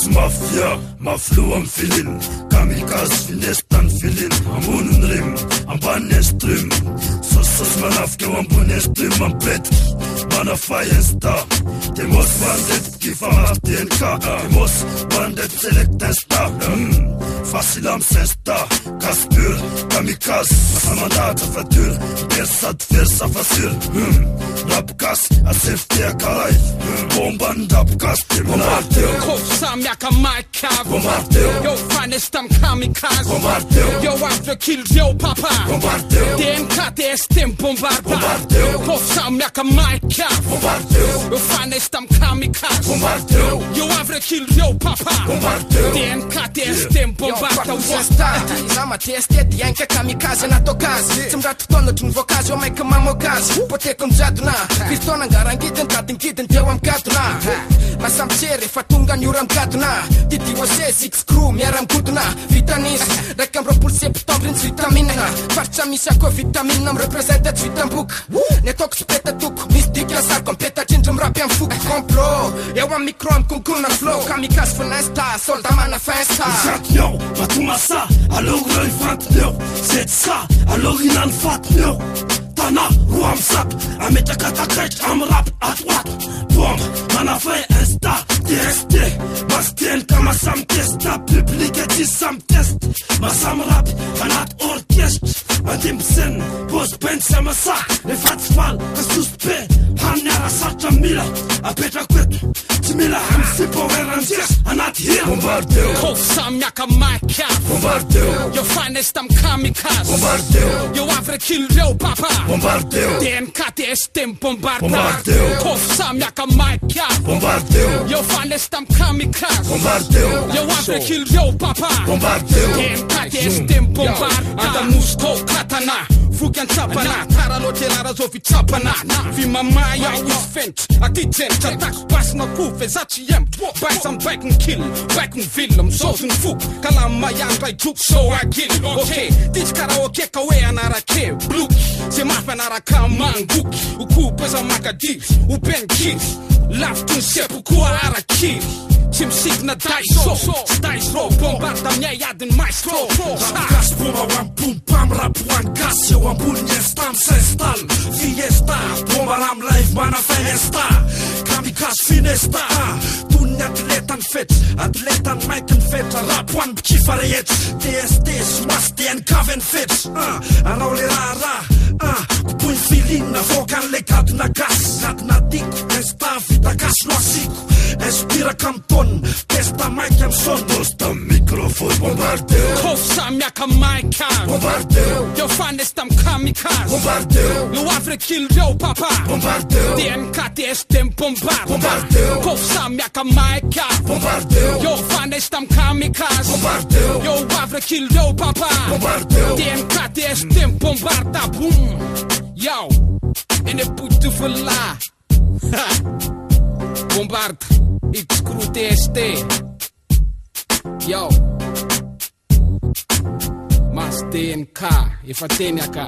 mafia maflu am filin kamikaze finestan filin ambonun rim ambane stream sos manafke ambone stream ampet mana fiesta the most wanted give a ka the most wanted select star facile am sesta caspur kamikaze samandata fatur persat versa facile rapkas a safety a karai bomban rapkas bombardeo Sam yaka my car bombardeo yo finest I'm kamikaze bombardeo yo after kill yo papa bombardeo DMK bombardeo Sam yaka my car bombardeo yo finest I'm kamikaze bombardeo yo after kill yo papa bombardeo DMK bombardeo Zama tested yanka kamikaze na tokazi Tsimrat tono tunvokazi omeka mamokazi Pote kumjaduna Pistona ngarangiten katingkiten tewam katuna Masam chere fatunga nyuram katuna Titi wase six crew miaram kutuna Vitanis Rekam propulsie ptobrins vitamina Farcha misako vitaminam representat vitambuk Netok speta tuk Mystika sar kompeta jinjum rapiam fuk Komplo Yawam mikroam kunkuna flow Kamikaze finesta Solda mana festa Yo, matumasa, alors il fat c'est ça, alors il en fat Tana, rouam sap, a metakatakrech, am rap à droite Bombe, mana fait insta, TST Bastien, kama sam testa, public et dis sam test Ma sam rap, manat orchestre Adim sen, pose pen sama sa Le fat sval, que suspect Hanyara sarcha mila, a peta kwet Timila, ham sipo verantias, anat here Bombardeo Sam yaka my car bombardeo yo finest I'm kamikaze bombardeo yo after kill yo papa bombardeo DMK bombardeo Sam yaka my car bombardeo yo finest I'm kamikaze bombardeo yo after kill yo papa bombardeo DMK anda musto katana Fukan tapana Tara lotelara zovi tapana Vi mamaya ufent Atiten tatak Bas na kufe zachi yem Bas am backen kill Backen film Sosun fuk Kalama yang bai tuk So I kill Okay Dich karaoke kawe anarake Bluk Se mafa naraka manguk Uku pesa makadi Uben kiss Laftun sepu kuwa ara kill Tim signa daiso Staisro Bombarda mnie jeden maestro Gas bomba wan pum pam rap wan gas Yo wan bunye stam sestal Fiesta Bomba ram live mana fiesta Kamikaze finesta Tunny atletan fet Atletan Michael fet Rap wan bkifare jet TST smas DNK-ven fet Araule rara Kupuin filin na vokan lekat na gas Gat na dik Nesta vita gas no asiko Espira kanton Testa mic am son Tosta mikrofon bombardeo Sam yaka my car bombardeo yo finest I'm kamikaze bombardeo yo after kill yo papa bombardeo DMK bombardeo Sam yaka my car bombardeo yo finest I'm kamikaze bombardeo yo after kill yo papa bombardeo DMK bombarda boom yo and it put to for la bombard x-tah TST yo mas DNK ifatenya ka